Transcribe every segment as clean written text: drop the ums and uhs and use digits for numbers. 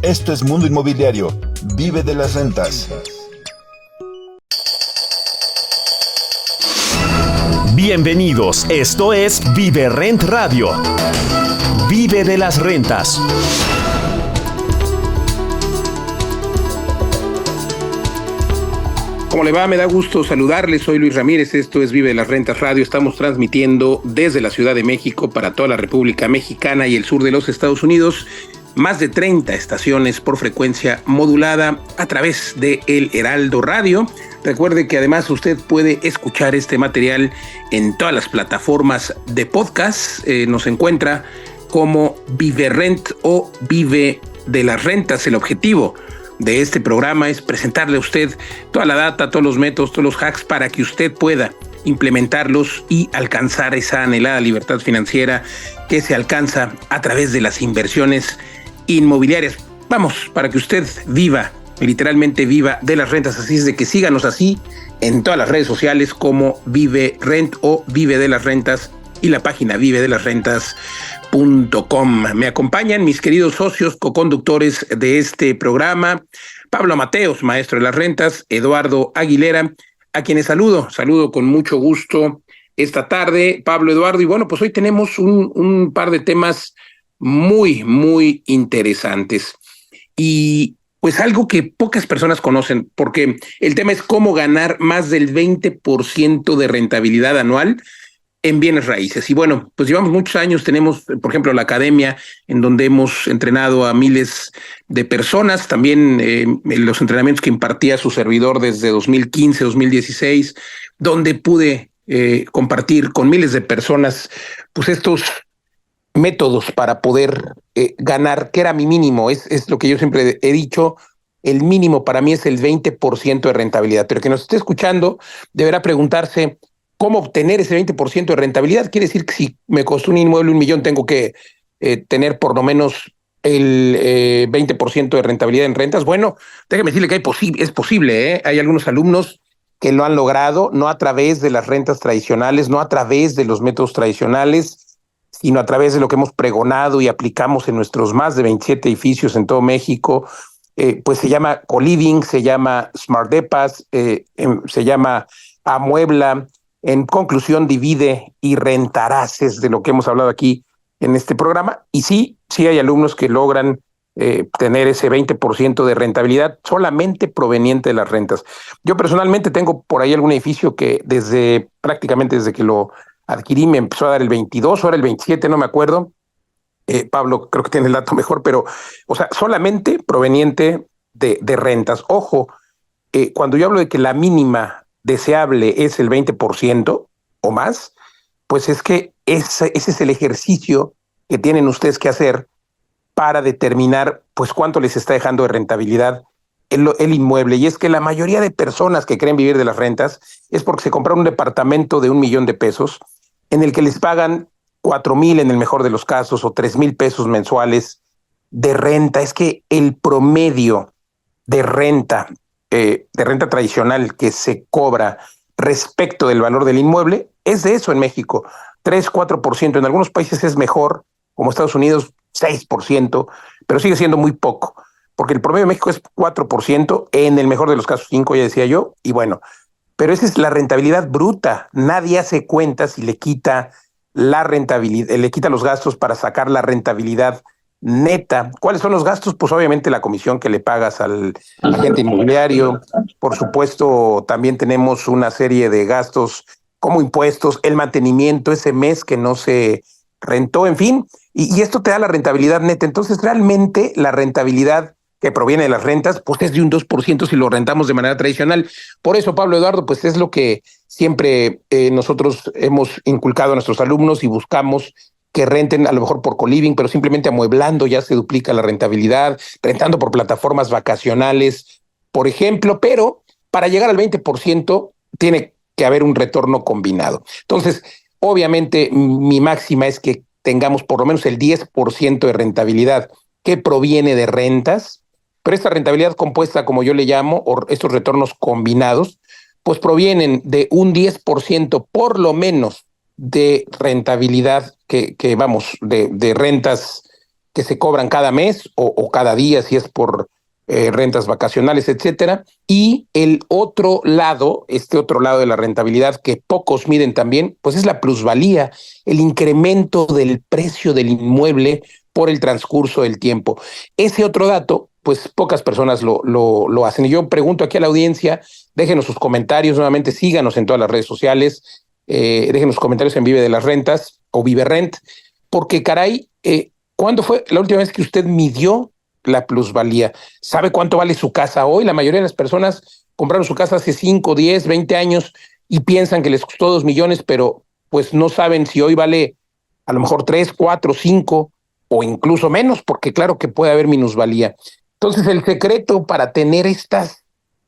Esto es Mundo Inmobiliario. Vive de las rentas. Bienvenidos, esto es Vive Rent Radio. Vive de las rentas. ¿Cómo le va? Me da gusto saludarles. Soy Luis Ramírez. Esto es Vive de las Rentas Radio. Estamos transmitiendo desde la Ciudad de México para toda la República Mexicana y el sur de los Estados Unidos. Más de 30 estaciones por frecuencia modulada a través de El Heraldo Radio. Recuerde que además usted puede escuchar este material en todas las plataformas de podcast. Nos encuentra como Vive Rent o Vive de las Rentas. El objetivo de este programa es presentarle a usted toda la data, todos los métodos, todos los hacks para que usted pueda implementarlos y alcanzar esa anhelada libertad financiera que se alcanza a través de las inversiones inmobiliarias. Vamos, para que usted viva, literalmente viva de las rentas. Así es de que síganos así en todas las redes sociales como Vive Rent o Vive de las Rentas y la página vivedelasrentas.com. Me acompañan mis queridos socios coconductores de este programa, Pablo Mateos, maestro de las rentas, Eduardo Aguilera, a quienes saludo con mucho gusto esta tarde, Pablo, Eduardo, y bueno, pues hoy tenemos un par de temas muy interesantes y pues algo que pocas personas conocen, porque el tema es cómo ganar más del 20% de rentabilidad anual en bienes raíces. Y bueno, pues llevamos muchos años, tenemos, por ejemplo, la academia en donde hemos entrenado a miles de personas, también los entrenamientos que impartía su servidor desde 2015, 2016, donde pude compartir con miles de personas pues estos métodos para poder ganar, que era mi mínimo, es lo que yo siempre he dicho, el mínimo para mí es el 20% de rentabilidad, pero que nos esté escuchando deberá preguntarse cómo obtener ese 20% de rentabilidad. Quiere decir que si me costó un inmueble $1,000,000, tengo que tener por lo menos el 20% de rentabilidad en rentas. Bueno, déjeme decirle que es posible, hay algunos alumnos que lo han logrado, no a través de las rentas tradicionales, no a través de los métodos tradicionales, sino a través de lo que hemos pregonado y aplicamos en nuestros más de 27 edificios en todo México. Pues se llama Co-Living, se llama Smart Depas, se llama Amuebla. En conclusión, divide y rentarás, es de lo que hemos hablado aquí en este programa. Y sí hay alumnos que logran tener ese 20% de rentabilidad solamente proveniente de las rentas. Yo personalmente tengo por ahí algún edificio que prácticamente desde que lo adquirí me empezó a dar el 22, ahora el 27, no me acuerdo. Pablo creo que tiene el dato mejor, pero o sea, solamente proveniente de rentas. Ojo, cuando yo hablo de que la mínima deseable es el 20% o más, pues es que ese es el ejercicio que tienen ustedes que hacer para determinar pues cuánto les está dejando de rentabilidad el inmueble. Y es que la mayoría de personas que creen vivir de las rentas es porque se compraron un departamento de $1,000,000 en el que les pagan 4,000 en el mejor de los casos o 3,000 pesos mensuales de renta. Es que el promedio de renta tradicional que se cobra respecto del valor del inmueble es de eso en México, 3-4%. En algunos países es mejor, como Estados Unidos, 6%, pero sigue siendo muy poco, porque el promedio de México es 4%, en el mejor de los casos 5%, ya decía yo, y bueno, pero esa es la rentabilidad bruta. Nadie hace cuentas y le quita la rentabilidad, le quita los gastos para sacar la rentabilidad neta. ¿Cuáles son los gastos? Pues obviamente la comisión que le pagas al agente inmobiliario. Por supuesto, también tenemos una serie de gastos como impuestos, el mantenimiento, ese mes que no se rentó, en fin, y esto te da la rentabilidad neta. Entonces, realmente la rentabilidad que proviene de las rentas, pues es de un 2% si lo rentamos de manera tradicional. Por eso, Pablo, Eduardo, pues es lo que siempre nosotros hemos inculcado a nuestros alumnos y buscamos que renten a lo mejor por co-living, pero simplemente amueblando ya se duplica la rentabilidad, rentando por plataformas vacacionales, por ejemplo, pero para llegar al 20% tiene que haber un retorno combinado. Entonces, obviamente, mi máxima es que tengamos por lo menos el 10% de rentabilidad que proviene de rentas, pero esta rentabilidad compuesta, como yo le llamo, o estos retornos combinados, pues provienen de un 10% por lo menos de rentabilidad de rentas que se cobran cada mes o cada día si es por rentas vacacionales, etcétera. Y el otro lado, este otro lado de la rentabilidad que pocos miden también, pues es la plusvalía, el incremento del precio del inmueble por el transcurso del tiempo. Ese otro dato, pues pocas personas lo hacen. Y yo pregunto aquí a la audiencia, déjenos sus comentarios, nuevamente síganos en todas las redes sociales, déjenos sus comentarios en Vive de las Rentas o Vive Rent, porque caray, ¿cuándo fue la última vez que usted midió la plusvalía? ¿Sabe cuánto vale su casa hoy? La mayoría de las personas compraron su casa hace 5, 10, 20 años y piensan que les costó 2 millones, pero pues no saben si hoy vale a lo mejor 3, 4, 5 o incluso menos, porque claro que puede haber minusvalía. Entonces el secreto para tener estas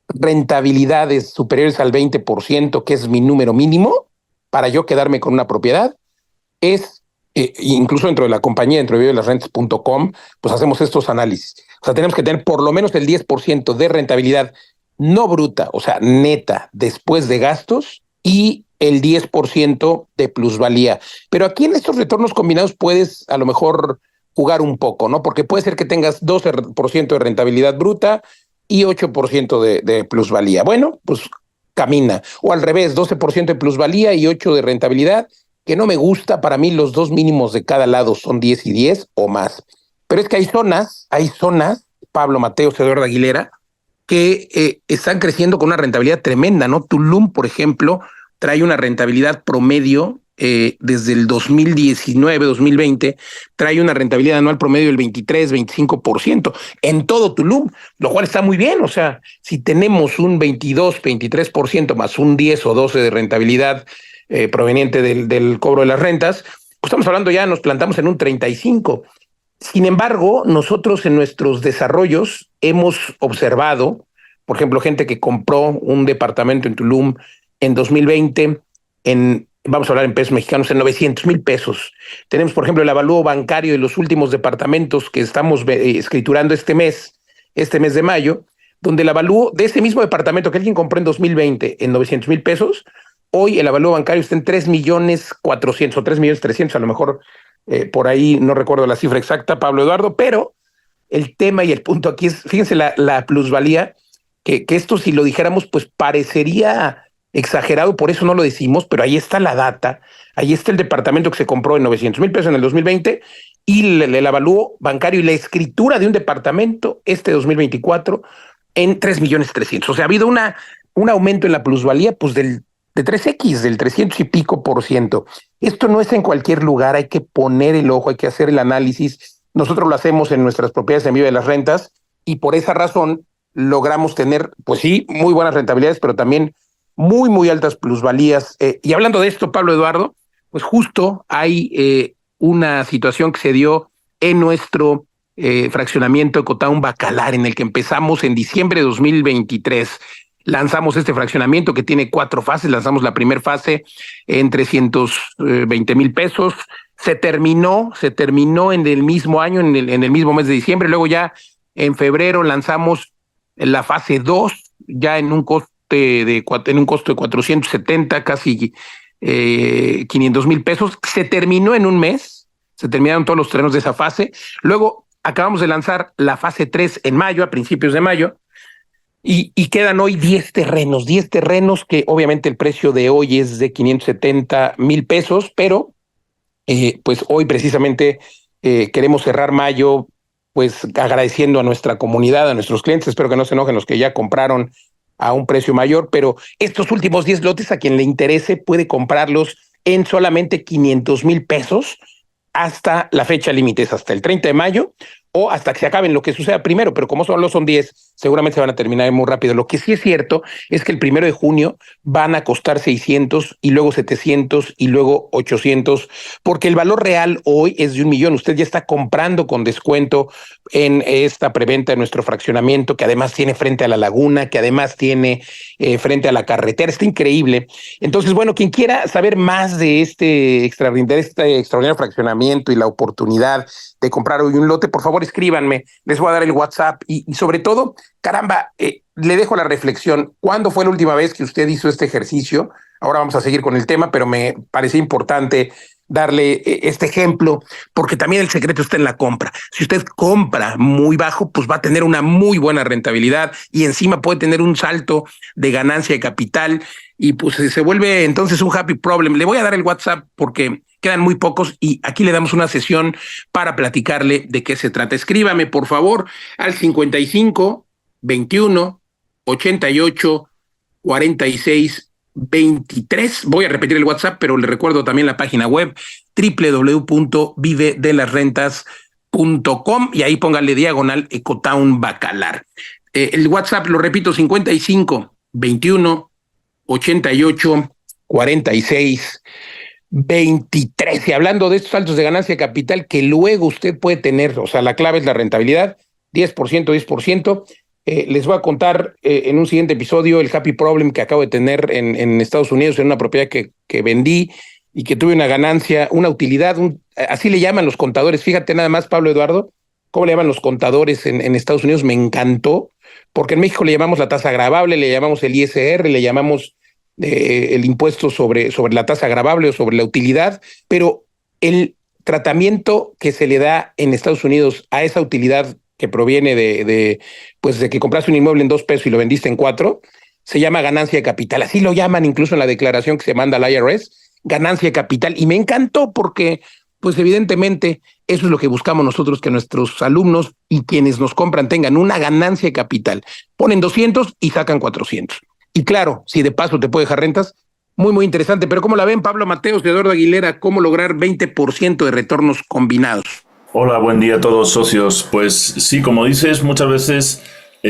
rentabilidades superiores al 20%, que es mi número mínimo para yo quedarme con una propiedad, es incluso dentro de la compañía, dentro de vivedelasrentas.com, pues hacemos estos análisis. O sea, tenemos que tener por lo menos el 10% de rentabilidad no bruta, o sea, neta, después de gastos, y el 10% de plusvalía. Pero aquí en estos retornos combinados puedes a lo mejor jugar un poco, ¿no? Porque puede ser que tengas 12% de rentabilidad bruta y 8% de plusvalía. Bueno, pues camina. O al revés, 12% de plusvalía y 8% de rentabilidad, que no me gusta. Para mí los dos mínimos de cada lado son 10 y 10 o más. Pero es que hay zonas, Pablo Mateos, Eduardo Aguilera, que están creciendo con una rentabilidad tremenda, ¿no? Tulum, por ejemplo, trae una rentabilidad promedio desde el 2019, 2020, trae una rentabilidad anual promedio del 23, 25% en todo Tulum, lo cual está muy bien. O sea, si tenemos un 22, 23% más un 10 o 12 de rentabilidad proveniente del cobro de las rentas, pues estamos hablando ya, nos plantamos en un 35%. Sin embargo, nosotros en nuestros desarrollos hemos observado, por ejemplo, gente que compró un departamento en Tulum en 2020, vamos a hablar en pesos mexicanos, en 900,000 pesos. Tenemos, por ejemplo, el avalúo bancario de los últimos departamentos que estamos escriturando este mes de mayo, donde el avalúo de ese mismo departamento que alguien compró en 2020 en 900,000 pesos, hoy el avalúo bancario está en 3,400,000 o 3,300,000, a lo mejor por ahí no recuerdo la cifra exacta, Pablo Eduardo, pero el tema y el punto aquí es, fíjense la plusvalía, que esto si lo dijéramos pues parecería exagerado, por eso no lo decimos, pero ahí está la data, ahí está el departamento que se compró en 900,000 pesos en el 2020 y el avalúo bancario y la escritura de un departamento este 2024 en 3,300,000. O sea, ha habido un aumento en la plusvalía pues de 3x, del 300 y pico %. Esto no es en cualquier lugar, hay que poner el ojo, hay que hacer el análisis. Nosotros lo hacemos en nuestras propiedades en Vive de las Rentas y por esa razón logramos tener, pues sí, muy buenas rentabilidades, pero también muy, muy altas plusvalías. Y hablando de esto, Pablo Eduardo, pues justo hay una situación que se dio en nuestro fraccionamiento Ecotown Bacalar, en el que empezamos en diciembre de 2023. Lanzamos este fraccionamiento que tiene 4 fases. Lanzamos la primera fase en 320,000 pesos. Se terminó en el mismo año, en el mismo mes de diciembre. Luego ya en febrero lanzamos la fase 2, ya en un costo de 470, casi 500,000 pesos. Se terminó en un mes, se terminaron todos los terrenos de esa fase. Luego acabamos de lanzar la fase 3 en mayo, a principios de mayo, y quedan hoy 10 terrenos que obviamente el precio de hoy es de 570,000 pesos, pero pues hoy precisamente queremos cerrar mayo pues agradeciendo a nuestra comunidad, a nuestros clientes. Espero que no se enojen los que ya compraron a un precio mayor, pero estos últimos 10 lotes, a quien le interese puede comprarlos en solamente 500,000 pesos hasta la fecha límite, es hasta el 30 de mayo o hasta que se acaben, lo que suceda primero, pero como solo son 10, seguramente se van a terminar muy rápido. Lo que sí es cierto es que el 1 de junio van a costar 600 y luego 700 y luego 800, porque el valor real hoy es de 1,000,000. Usted ya está comprando con descuento en esta preventa de nuestro fraccionamiento, que además tiene frente a la laguna, que además tiene frente a la carretera. Está increíble. Entonces, bueno, quien quiera saber más de este extraordinario fraccionamiento y la oportunidad de comprar hoy un lote, por favor escríbanme, les voy a dar el WhatsApp y sobre todo, caramba, le dejo la reflexión. ¿Cuándo fue la última vez que usted hizo este ejercicio? Ahora vamos a seguir con el tema, pero me parece importante darle este ejemplo, porque también el secreto está en la compra. Si usted compra muy bajo, pues va a tener una muy buena rentabilidad y encima puede tener un salto de ganancia de capital y pues se vuelve entonces un happy problem. Le voy a dar el WhatsApp porque quedan muy pocos y aquí le damos una sesión para platicarle de qué se trata. Escríbame, por favor, al 55 21 88 46 23. Voy a repetir el WhatsApp, pero le recuerdo también la página web www.vivedelasrentas.com y ahí póngale diagonal Ecotown Bacalar. El WhatsApp, lo repito, 55 21 88 46 23. Y hablando de estos saltos de ganancia de capital que luego usted puede tener, o sea, la clave es la rentabilidad, 10%, 10%. Les voy a contar en un siguiente episodio el happy problem que acabo de tener en Estados Unidos en una propiedad que vendí y que tuve una ganancia, una utilidad, así le llaman los contadores. Fíjate nada más, Pablo Eduardo, cómo le llaman los contadores en Estados Unidos. Me encantó, porque en México le llamamos la tasa gravable, le llamamos el ISR, le llamamos el impuesto sobre la tasa gravable o sobre la utilidad, pero el tratamiento que se le da en Estados Unidos a esa utilidad que proviene de que compraste un inmueble en $2 y lo vendiste en 4, se llama ganancia de capital. Así lo llaman incluso en la declaración que se manda al IRS, ganancia de capital. Y me encantó porque, pues evidentemente, eso es lo que buscamos nosotros, que nuestros alumnos y quienes nos compran tengan una ganancia de capital. Ponen 200 y sacan 400. Y claro, si de paso te puede dejar rentas, muy, muy interesante. Pero ¿cómo la ven, Pablo Mateos, de Eduardo Aguilera? ¿Cómo lograr 20% de retornos combinados? Hola, buen día a todos, socios. Pues sí, como dices, muchas veces,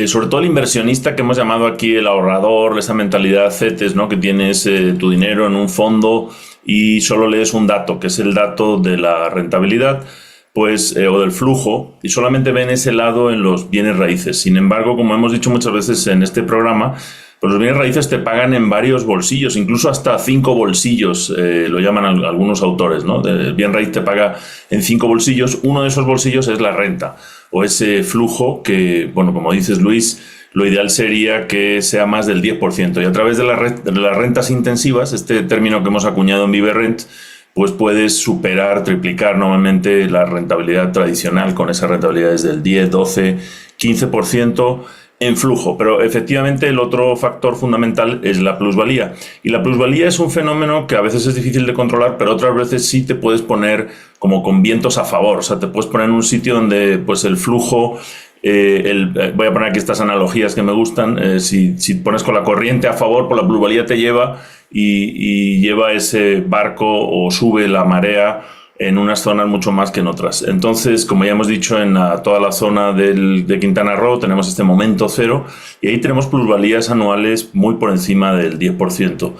sobre todo el inversionista que hemos llamado aquí el ahorrador, esa mentalidad CETES, ¿no? Que tienes tu dinero en un fondo y solo lees un dato, que es el dato de la rentabilidad, pues o del flujo, y solamente ven ese lado en los bienes raíces. Sin embargo, como hemos dicho muchas veces en este programa, pues los bienes raíces te pagan en varios bolsillos, incluso hasta 5 bolsillos, lo llaman algunos autores, ¿no? El bien raíz te paga en 5 bolsillos. Uno de esos bolsillos es la renta, o ese flujo que, bueno, como dices, Luis, lo ideal sería que sea más del 10%. Y a través de las rentas intensivas, este término que hemos acuñado en ViveRent, pues puedes superar, triplicar normalmente la rentabilidad tradicional con esas rentabilidades del 10, 12, 15%, en flujo. Pero efectivamente el otro factor fundamental es la plusvalía. Y la plusvalía es un fenómeno que a veces es difícil de controlar, pero otras veces sí te puedes poner como con vientos a favor. O sea, te puedes poner en un sitio donde pues el flujo, voy a poner aquí estas analogías que me gustan, si pones con la corriente a favor, pues la plusvalía te lleva y lleva ese barco o sube la marea en unas zonas mucho más que en otras. Entonces, como ya hemos dicho, en toda la zona de Quintana Roo tenemos este momento cero y ahí tenemos plusvalías anuales muy por encima del 10%.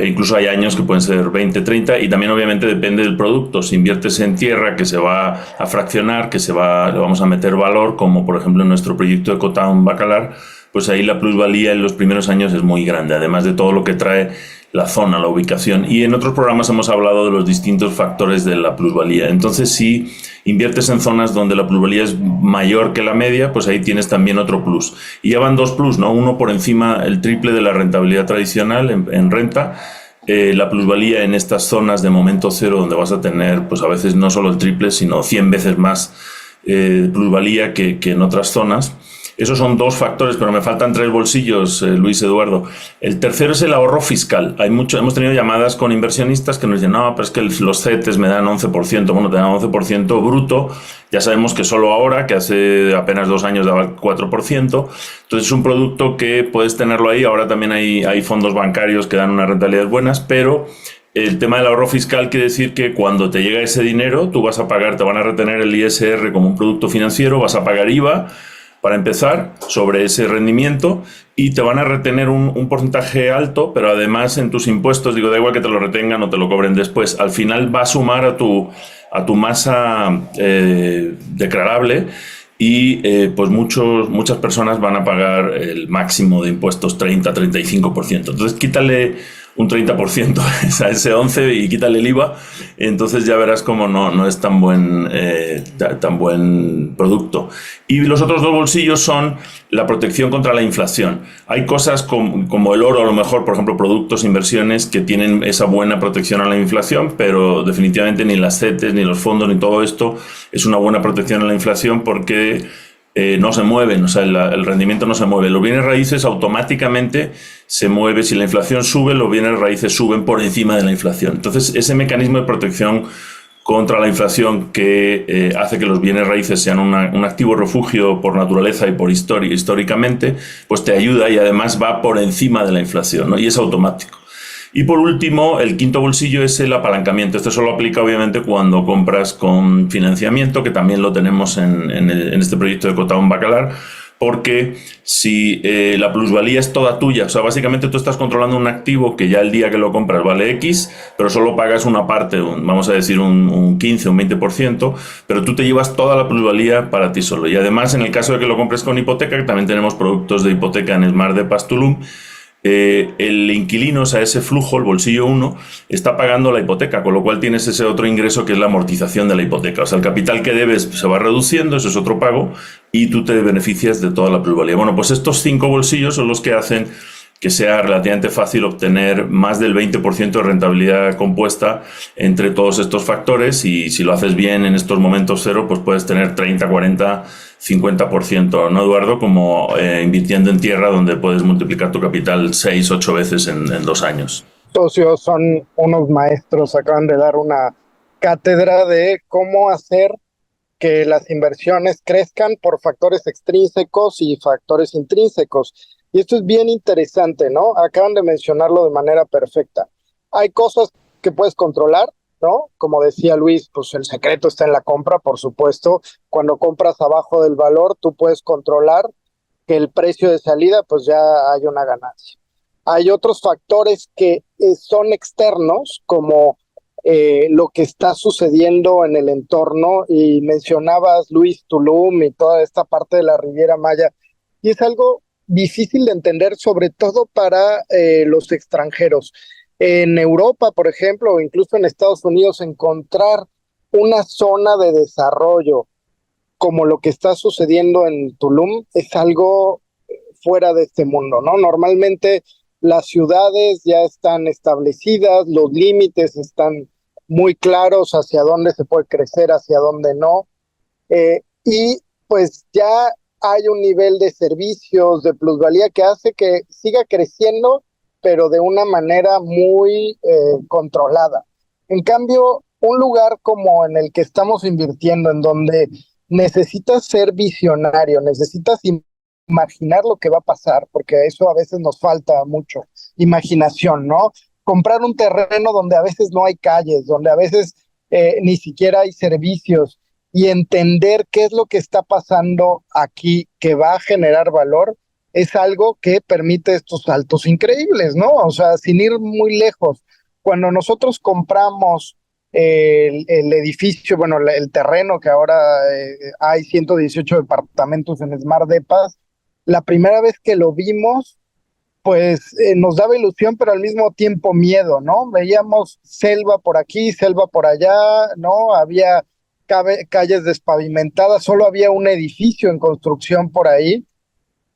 Incluso hay años que pueden ser 20, 30 y también obviamente depende del producto. Si inviertes en tierra que se va a fraccionar, le vamos a meter valor, como por ejemplo en nuestro proyecto Ecotown Bacalar, pues ahí la plusvalía en los primeros años es muy grande, además de todo lo que trae la zona, la ubicación. Y en otros programas hemos hablado de los distintos factores de la plusvalía. Entonces, si inviertes en zonas donde la plusvalía es mayor que la media, pues ahí tienes también otro plus. Y ya van 2 plus, ¿no? Uno por encima, el triple de la rentabilidad tradicional en renta. La plusvalía en estas zonas de momento cero, donde vas a tener, pues a veces no solo el triple, sino 100 veces más plusvalía que en otras zonas. Esos son 2 factores, pero me faltan 3 bolsillos, Luis Eduardo. El tercero es el ahorro fiscal. Hemos tenido llamadas con inversionistas que nos dicen, no, pero es que los CETES me dan 11%. Bueno, te dan 11% bruto. Ya sabemos que solo ahora, que hace apenas 2 años daba el 4%. Entonces es un producto que puedes tenerlo ahí. Ahora también hay fondos bancarios que dan unas rentabilidades buenas, pero el tema del ahorro fiscal quiere decir que cuando te llega ese dinero, tú vas a pagar, te van a retener el ISR como un producto financiero, vas a pagar IVA, para empezar, sobre ese rendimiento y te van a retener un porcentaje alto, pero además en tus impuestos, da igual que te lo retengan o te lo cobren después, al final va a sumar a tu masa declarable y pues muchas personas van a pagar el máximo de impuestos, 30-35%. Entonces quítale un 30% a ese 11 y quítale el IVA, entonces ya verás cómo no es tan buen producto. Y los otros dos bolsillos son la protección contra la inflación. Hay cosas como el oro, a lo mejor, por ejemplo, productos, inversiones que tienen esa buena protección a la inflación, pero definitivamente ni las CETES, ni los fondos, ni todo esto es una buena protección a la inflación porque no se mueven, o sea, el rendimiento no se mueve. Los bienes raíces automáticamente se mueve. Si la inflación sube, los bienes raíces suben por encima de la inflación. Entonces, ese mecanismo de protección contra la inflación que hace que los bienes raíces sean un activo refugio por naturaleza y por históricamente, pues te ayuda y además va por encima de la inflación, ¿no? Y es automático. Y por último, el quinto bolsillo es el apalancamiento. Esto solo aplica obviamente cuando compras con financiamiento, que también lo tenemos en este proyecto de Cotahon Bacalar, porque si la plusvalía es toda tuya, o sea, básicamente tú estás controlando un activo que ya el día que lo compras vale X, pero solo pagas una parte, vamos a decir un 15, un 20%, pero tú te llevas toda la plusvalía para ti solo. Y además, en el caso de que lo compres con hipoteca, que también tenemos productos de hipoteca en Smart Depas Tulum, el inquilino, o sea, ese flujo, el bolsillo 1, está pagando la hipoteca, con lo cual tienes ese otro ingreso que es la amortización de la hipoteca. O sea, el capital que debes se va reduciendo, eso es otro pago, y tú te beneficias de toda la plusvalía. Bueno, pues estos 5 bolsillos son los que hacen que sea relativamente fácil obtener más del 20% de rentabilidad compuesta entre todos estos factores, y si lo haces bien en estos momentos cero, pues puedes tener 30, 40, 50%, ¿no, Eduardo? Como invirtiendo en tierra, donde puedes multiplicar tu capital 6, 8 veces en 2 años. Socios son unos maestros, acaban de dar una cátedra de cómo hacer que las inversiones crezcan por factores extrínsecos y factores intrínsecos. Y esto es bien interesante, ¿no? Acaban de mencionarlo de manera perfecta. Hay cosas que puedes controlar, ¿no? Como decía Luis, pues el secreto está en la compra, por supuesto. Cuando compras abajo del valor, tú puedes controlar que el precio de salida, pues ya hay una ganancia. Hay otros factores que son externos, como lo que está sucediendo en el entorno, y mencionabas, Luis, Tulum y toda esta parte de la Riviera Maya, y es algo difícil de entender, sobre todo para los extranjeros. En Europa, por ejemplo, o incluso en Estados Unidos, encontrar una zona de desarrollo como lo que está sucediendo en Tulum es algo fuera de este mundo, ¿no? Normalmente las ciudades ya están establecidas, los límites están muy claros hacia dónde se puede crecer, hacia dónde no, y pues ya hay un nivel de servicios, de plusvalía que hace que siga creciendo, pero de una manera muy controlada. En cambio, un lugar como en el que estamos invirtiendo, en donde necesitas ser visionario, necesitas imaginar lo que va a pasar, porque eso a veces nos falta mucho, imaginación, ¿no? Comprar un terreno donde a veces no hay calles, donde a veces ni siquiera hay servicios, y entender qué es lo que está pasando aquí que va a generar valor, es algo que permite estos saltos increíbles, ¿no? O sea, sin ir muy lejos, cuando nosotros compramos el edificio, bueno, el terreno que ahora hay 118 departamentos en Smart Depas, la primera vez que lo vimos, pues nos daba ilusión, pero al mismo tiempo miedo, ¿no? Veíamos selva por aquí, selva por allá, ¿no? Había calles despavimentadas, solo había un edificio en construcción por ahí,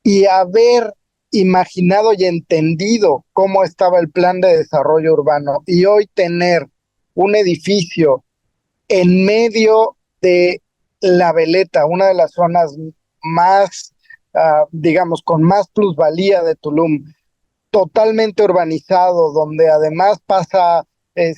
y haber imaginado y entendido cómo estaba el plan de desarrollo urbano, y hoy tener un edificio en medio de La Veleta, una de las zonas más, digamos, con más plusvalía de Tulum, totalmente urbanizado, donde además pasa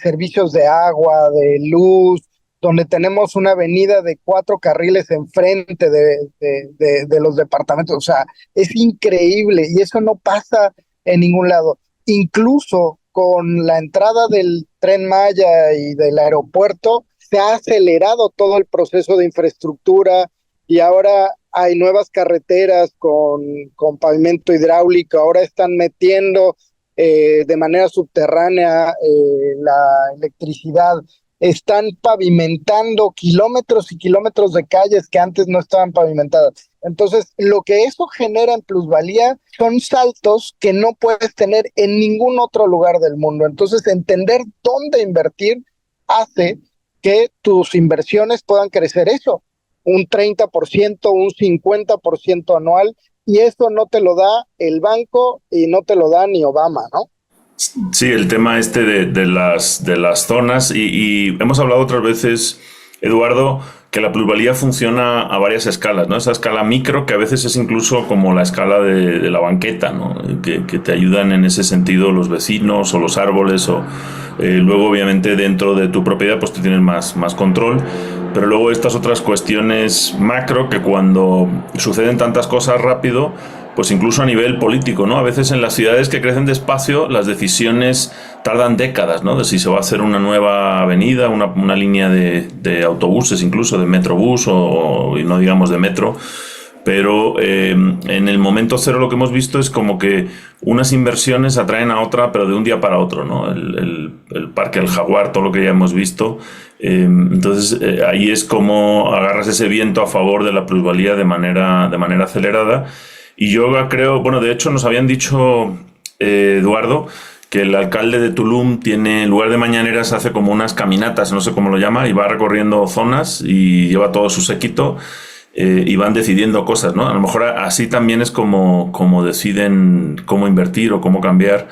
servicios de agua, de luz, donde tenemos una avenida de 4 carriles enfrente de los departamentos. O sea, es increíble, y eso no pasa en ningún lado. Incluso con la entrada del Tren Maya y del aeropuerto, se ha acelerado todo el proceso de infraestructura, y ahora hay nuevas carreteras con pavimento hidráulico. Ahora están metiendo de manera subterránea la electricidad están pavimentando kilómetros y kilómetros de calles que antes no estaban pavimentadas. Entonces, lo que eso genera en plusvalía son saltos que no puedes tener en ningún otro lugar del mundo. Entonces, entender dónde invertir hace que tus inversiones puedan crecer eso, un 30%, un 50% anual, y eso no te lo da el banco y no te lo da ni Obama, ¿no? Sí, el tema de las zonas y hemos hablado otras veces, Eduardo, que la plusvalía funciona a varias escalas, ¿no? Esa escala micro que a veces es incluso como la escala de la banqueta, ¿no? Que te ayudan en ese sentido los vecinos o los árboles o luego obviamente dentro de tu propiedad pues tú tienes más control, pero luego estas otras cuestiones macro que cuando suceden tantas cosas rápido pues incluso a nivel político, ¿no? A veces en las ciudades que crecen despacio, las decisiones tardan décadas, ¿no? De si se va a hacer una nueva avenida, una línea de autobuses, incluso de metrobús y no digamos de metro. Pero en el momento cero lo que hemos visto es como que unas inversiones atraen a otra, pero de un día para otro, ¿no? El Parque del Jaguar, todo lo que ya hemos visto. Entonces ahí es como agarras ese viento a favor de la plusvalía de manera acelerada. Y yo creo, bueno, de hecho nos habían dicho, Eduardo, que el alcalde de Tulum tiene, en lugar de mañaneras, hace como unas caminatas, no sé cómo lo llama, y va recorriendo zonas y lleva todo su séquito y van decidiendo cosas, ¿no? A lo mejor así también es como deciden cómo invertir o cómo cambiar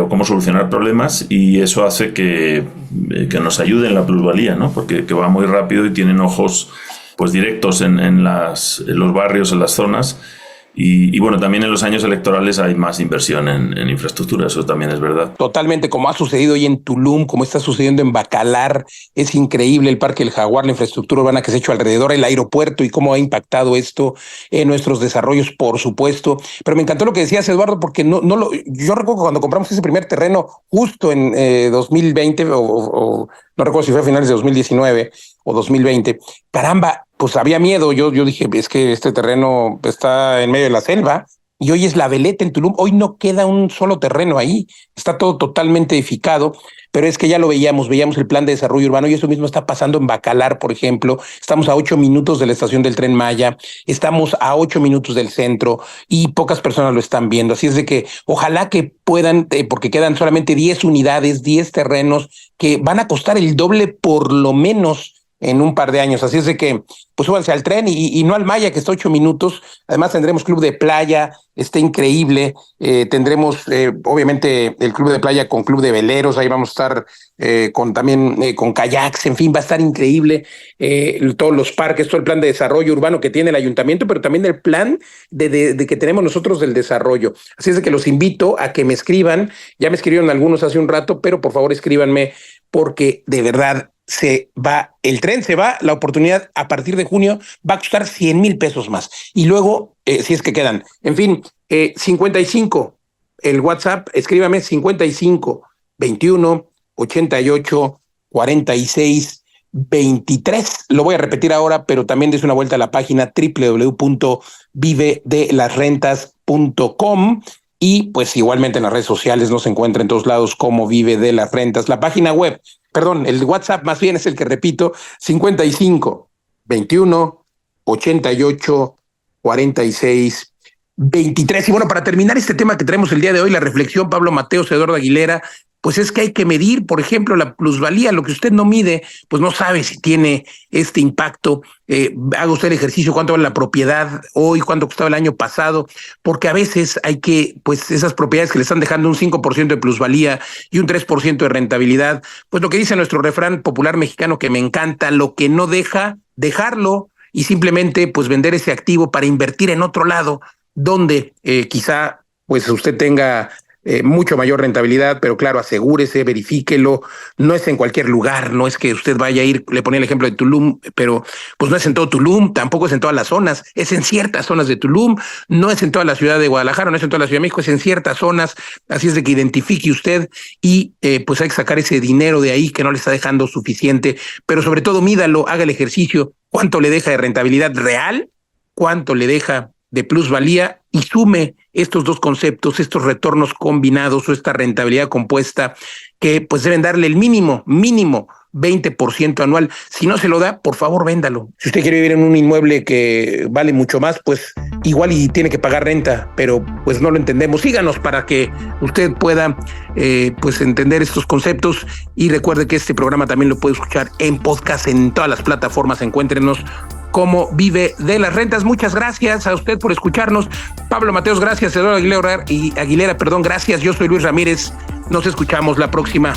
o cómo solucionar problemas, y eso hace que nos ayude en la plusvalía, ¿no? Porque que va muy rápido y tienen ojos pues directos en los barrios, en las zonas. Y bueno, también en los años electorales hay más inversión en infraestructura, eso también es verdad. Totalmente, como ha sucedido hoy en Tulum, como está sucediendo en Bacalar, es increíble el Parque del Jaguar, la infraestructura urbana que se ha hecho alrededor, el aeropuerto y cómo ha impactado esto en nuestros desarrollos, por supuesto. Pero me encantó lo que decías, Eduardo, porque yo recuerdo cuando compramos ese primer terreno justo en 2020 o no recuerdo si fue a finales de 2019 o 2020, caramba, pues había miedo. Yo dije, es que este terreno está en medio de la selva y hoy es la veleta en Tulum. Hoy no queda un solo terreno ahí, está todo totalmente edificado, pero es que ya lo veíamos el plan de desarrollo urbano y eso mismo está pasando en Bacalar, por ejemplo. Estamos a 8 minutos de la estación del Tren Maya, estamos a 8 minutos del centro y pocas personas lo están viendo. Así es de que ojalá que puedan, porque quedan solamente 10 unidades, 10 terrenos que van a costar el doble por lo menos en un par de años. Así es de que pues súbanse al tren y no al Maya, que está 8 minutos. Además tendremos club de playa, está increíble. Tendremos obviamente el club de playa con club de veleros, ahí vamos a estar con kayaks, en fin, va a estar increíble. Todos los parques, todo el plan de desarrollo urbano que tiene el ayuntamiento, pero también el plan de que tenemos nosotros del desarrollo. Así es de que los invito a que me escriban. Ya me escribieron algunos hace un rato, pero por favor escríbanme, porque de verdad el tren se va, la oportunidad a partir de junio va a costar 100,000 pesos más. Y luego, si es que quedan, en fin, 55, el WhatsApp, escríbame 55 21 88 46 23. Lo voy a repetir ahora, pero también des una vuelta a la página www.vivedelasrentas.com. Y pues igualmente en las redes sociales nos encuentra en todos lados como Vive de las Rentas. La página web, perdón, el WhatsApp más bien es el que repito, 55 21 88 46 23. Y bueno, para terminar este tema que traemos el día de hoy, la reflexión, Pablo Mateos, Eduardo Aguilera, pues es que hay que medir, por ejemplo, la plusvalía. Lo que usted no mide, pues no sabe si tiene este impacto. Haga usted el ejercicio, cuánto vale la propiedad hoy, cuánto costaba el año pasado, porque a veces hay que, pues esas propiedades que le están dejando un 5% de plusvalía y un 3% de rentabilidad, pues lo que dice nuestro refrán popular mexicano que me encanta, lo que no deja, dejarlo y simplemente pues vender ese activo para invertir en otro lado, donde quizá pues usted tenga mucho mayor rentabilidad, pero claro, asegúrese, verifíquelo, no es en cualquier lugar, no es que usted vaya a ir, le ponía el ejemplo de Tulum, pero pues no es en todo Tulum, tampoco es en todas las zonas, es en ciertas zonas de Tulum, no es en toda la ciudad de Guadalajara, no es en toda la Ciudad de México, es en ciertas zonas, así es de que identifique usted y pues hay que sacar ese dinero de ahí que no le está dejando suficiente, pero sobre todo mídalo, haga el ejercicio, cuánto le deja de rentabilidad real, cuánto le deja de plusvalía y sume estos dos conceptos, estos retornos combinados o esta rentabilidad compuesta que pues deben darle el mínimo 20% anual. Si no se lo da, por favor, véndalo. Si usted quiere vivir en un inmueble que vale mucho más, pues igual y tiene que pagar renta, pero pues no lo entendemos. Síganos para que usted pueda pues entender estos conceptos, y recuerde que este programa también lo puede escuchar en podcast en todas las plataformas. Encuéntrenos como Vive de las Rentas. Muchas gracias a usted por escucharnos. Pablo Mateos, gracias. Eduardo Aguilera, gracias. Yo soy Luis Ramírez. Nos escuchamos la próxima.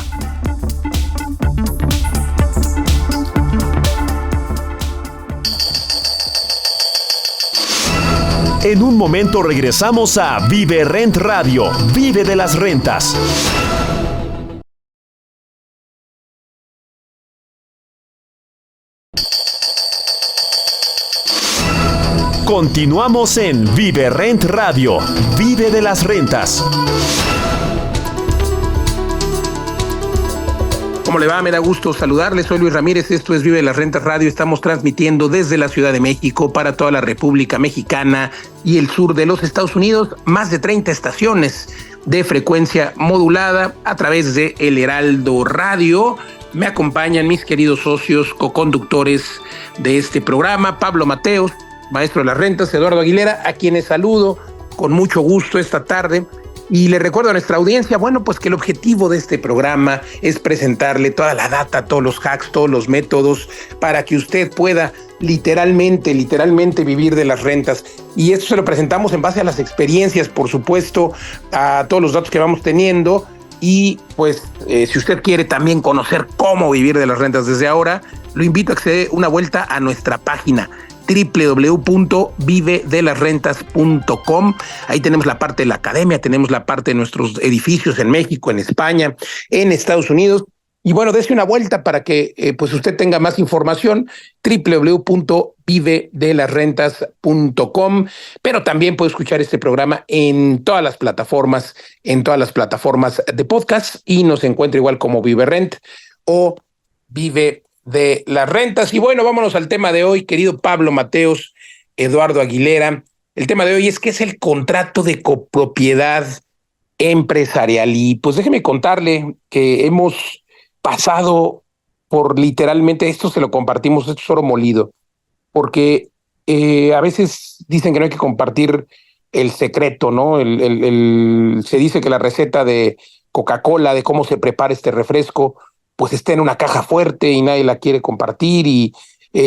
En un momento regresamos a Vive Rent Radio. Vive de las rentas. Continuamos en Vive Rent Radio. Vive de las rentas. ¿Cómo le va? Me da gusto saludarles. Soy Luis Ramírez. Esto es Vive de las Rentas Radio. Estamos transmitiendo desde la Ciudad de México para toda la República Mexicana y el sur de los Estados Unidos. Más de 30 estaciones de frecuencia modulada a través de El Heraldo Radio. Me acompañan mis queridos socios coconductores de este programa, Pablo Mateos, maestro de las rentas, Eduardo Aguilera, a quienes saludo con mucho gusto esta tarde. Y le recuerdo a nuestra audiencia, bueno, pues que el objetivo de este programa es presentarle toda la data, todos los hacks, todos los métodos para que usted pueda literalmente vivir de las rentas. Y esto se lo presentamos en base a las experiencias, por supuesto, a todos los datos que vamos teniendo. Y pues si usted quiere también conocer cómo vivir de las rentas desde ahora, lo invito a que se dé una vuelta a nuestra página www.vivedelasrentas.com. Ahí tenemos la parte de la academia, tenemos la parte de nuestros edificios en México, en España, en Estados Unidos. Y bueno, dése una vuelta para que pues usted tenga más información, www.vivedelasrentas.com. Pero también puede escuchar este programa en todas las plataformas de podcast, y nos encuentra igual como Vive Rent o Vive de las Rentas. Y bueno, vámonos al tema de hoy, querido Pablo Mateos, Eduardo Aguilera. El tema de hoy es ¿qué es el contrato de copropiedad empresarial? Y pues déjeme contarle que hemos pasado por literalmente, esto se lo compartimos, esto es oro molido, porque a veces dicen que no hay que compartir el secreto, ¿no? Se dice que la receta de Coca-Cola, de cómo se prepara este refresco, pues está en una caja fuerte y nadie la quiere compartir, y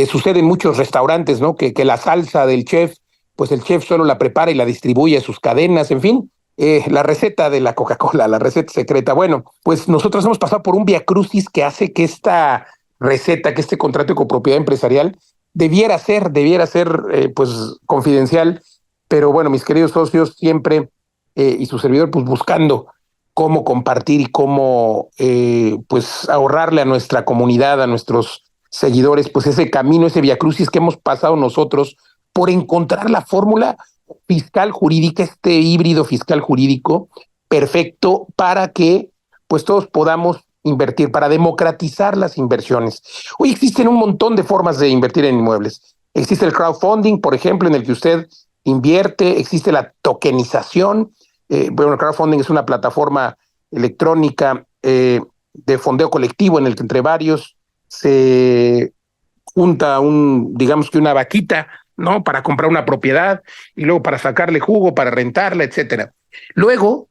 sucede en muchos restaurantes, ¿no? Que la salsa del chef, pues el chef solo la prepara y la distribuye a sus cadenas, en fin, la receta de la Coca-Cola, la receta secreta. Bueno, pues nosotros hemos pasado por un viacrucis que hace que esta receta, que este contrato de copropiedad empresarial debiera ser pues confidencial, pero bueno, mis queridos socios siempre y su servidor pues buscando cómo compartir y cómo pues ahorrarle a nuestra comunidad, a nuestros seguidores, pues ese camino, ese viacrucis que hemos pasado nosotros por encontrar la fórmula fiscal jurídica, este híbrido fiscal jurídico perfecto para que pues todos podamos invertir, para democratizar las inversiones. Hoy existen un montón de formas de invertir en inmuebles. Existe el crowdfunding, por ejemplo, en el que usted invierte, existe la tokenización. Bueno, el crowdfunding es una plataforma electrónica de fondeo colectivo en el que entre varios se junta digamos que una vaquita, ¿no? Para comprar una propiedad y luego para sacarle jugo, para rentarla, etcétera. Luego,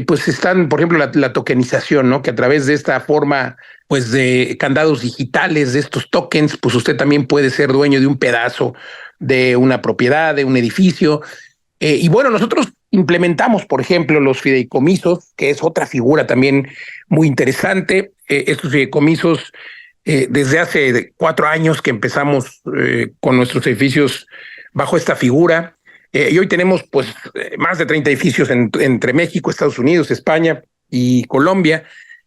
pues están, por ejemplo, la tokenización, ¿no? Que a través de esta forma, pues de candados digitales, de estos tokens, pues usted también puede ser dueño de un pedazo de una propiedad, de un edificio. Y bueno, nosotros implementamos, por ejemplo, los fideicomisos, que es otra figura también muy interesante. Estos fideicomisos, desde hace 4 años que empezamos con nuestros edificios bajo esta figura, y hoy tenemos pues más de 30 edificios entre México, Estados Unidos, España y Colombia,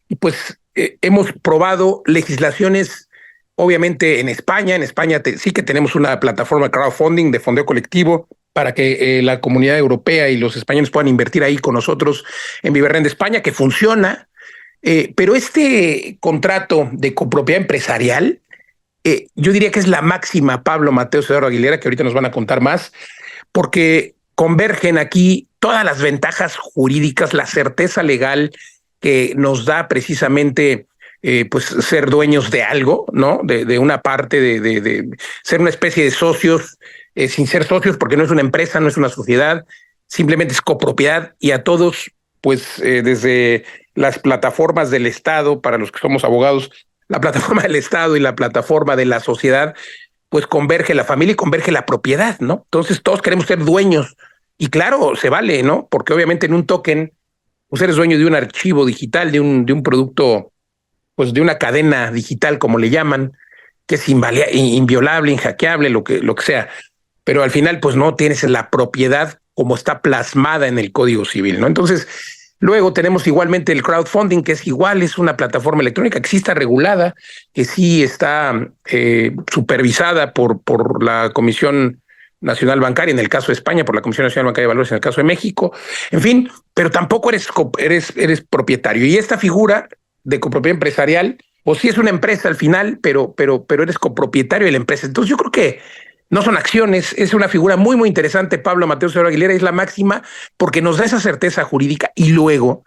y pues hemos probado legislaciones. Obviamente en España sí que tenemos una plataforma de crowdfunding, de fondeo colectivo, para que la comunidad europea y los españoles puedan invertir ahí con nosotros en Vive Rent España, que funciona. Pero este contrato de copropiedad empresarial, yo diría que es la máxima, Pablo Mateos, Eduardo Aguilera, que ahorita nos van a contar más, porque convergen aquí todas las ventajas jurídicas, la certeza legal que nos da precisamente pues ser dueños de algo, ¿no? De una parte, de ser una especie de socios, sin ser socios, porque no es una empresa, no es una sociedad, simplemente es copropiedad, y a todos, pues desde las plataformas del Estado, para los que somos abogados, la plataforma del Estado y la plataforma de la sociedad, pues converge la familia y converge la propiedad, ¿no? Entonces todos queremos ser dueños, y claro, se vale, ¿no? Porque obviamente en un token, pues eres dueño de un archivo digital, de un producto, pues de una cadena digital, como le llaman, que es inviolable, inhackeable, lo que sea. Pero al final, pues no tienes la propiedad como está plasmada en el Código Civil, ¿no? Entonces, luego tenemos igualmente el crowdfunding, que es igual, es una plataforma electrónica que sí está regulada, que sí está supervisada por la Comisión Nacional Bancaria, en el caso de España, por la Comisión Nacional Bancaria de Valores, en el caso de México, en fin, pero tampoco eres propietario. Y esta figura de copropiedad empresarial, pues sí es una empresa al final, pero eres copropietario de la empresa. Entonces yo creo que no son acciones, es una figura muy, muy interesante. Pablo Mateos Eduardo Aguilera es la máxima porque nos da esa certeza jurídica, y luego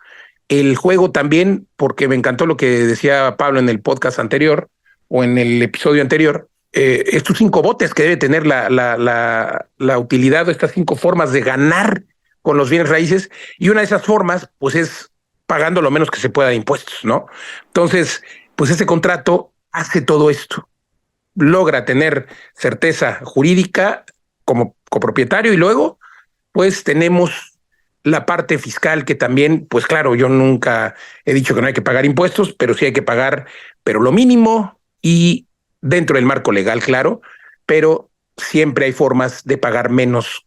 el juego también, porque me encantó lo que decía Pablo en el podcast anterior o en el episodio anterior, estos 5 botes que debe tener la utilidad, o estas 5 formas de ganar con los bienes raíces, y una de esas formas pues es pagando lo menos que se pueda de impuestos, ¿no? Entonces, pues ese contrato hace todo esto, logra tener certeza jurídica como copropietario, y luego pues tenemos la parte fiscal, que también, pues claro, yo nunca he dicho que no hay que pagar impuestos, pero sí hay que pagar, pero lo mínimo y dentro del marco legal, claro, pero siempre hay formas de pagar menos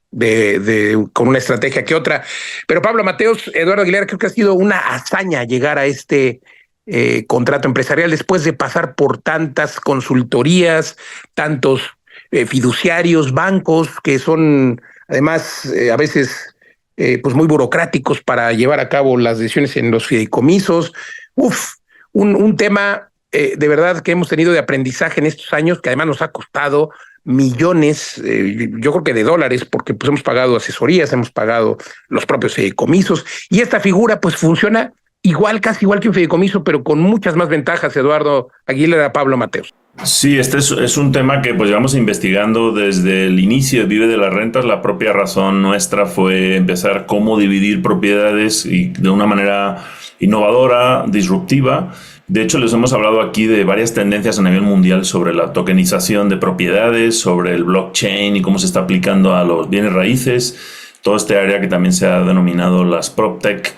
con una estrategia que otra. Pero Pablo Mateos, Eduardo Aguilera, creo que ha sido una hazaña llegar a este contrato empresarial después de pasar por tantas consultorías, tantos fiduciarios, bancos, que son además a veces pues muy burocráticos para llevar a cabo las decisiones en los fideicomisos. Un tema de verdad que hemos tenido de aprendizaje en estos años, que además nos ha costado millones, yo creo que de dólares, porque pues hemos pagado asesorías, hemos pagado los propios fideicomisos, y esta figura pues funciona igual, casi igual que un fideicomiso, pero con muchas más ventajas. Eduardo Aguilera, Pablo Mateos. Sí, este es un tema que pues llevamos investigando desde el inicio de Vive de las Rentas. La propia razón nuestra fue empezar cómo dividir propiedades, y de una manera innovadora, disruptiva. De hecho, les hemos hablado aquí de varias tendencias a nivel mundial sobre la tokenización de propiedades, sobre el blockchain y cómo se está aplicando a los bienes raíces, todo este área que también se ha denominado las PropTech.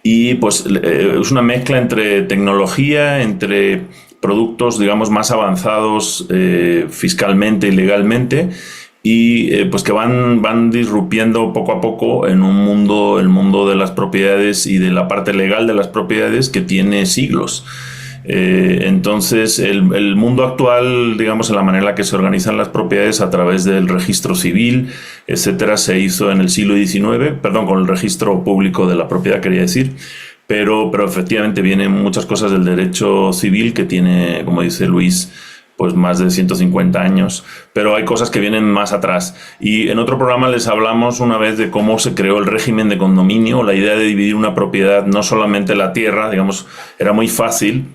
Y pues es una mezcla entre tecnología, entre productos, digamos, más avanzados fiscalmente y legalmente, y pues que van disrumpiendo poco a poco en un mundo, el mundo de las propiedades y de la parte legal de las propiedades, que tiene siglos. Entonces el mundo actual, digamos, en la manera en la que se organizan las propiedades a través del registro civil, etcétera, se hizo en el siglo XIX, con el registro público de la propiedad, quería decir. Pero efectivamente vienen muchas cosas del derecho civil, que tiene, como dice Luis, pues más de 150 años, pero hay cosas que vienen más atrás. Y en otro programa les hablamos una vez de cómo se creó el régimen de condominio, la idea de dividir una propiedad, no solamente la tierra, digamos, era muy fácil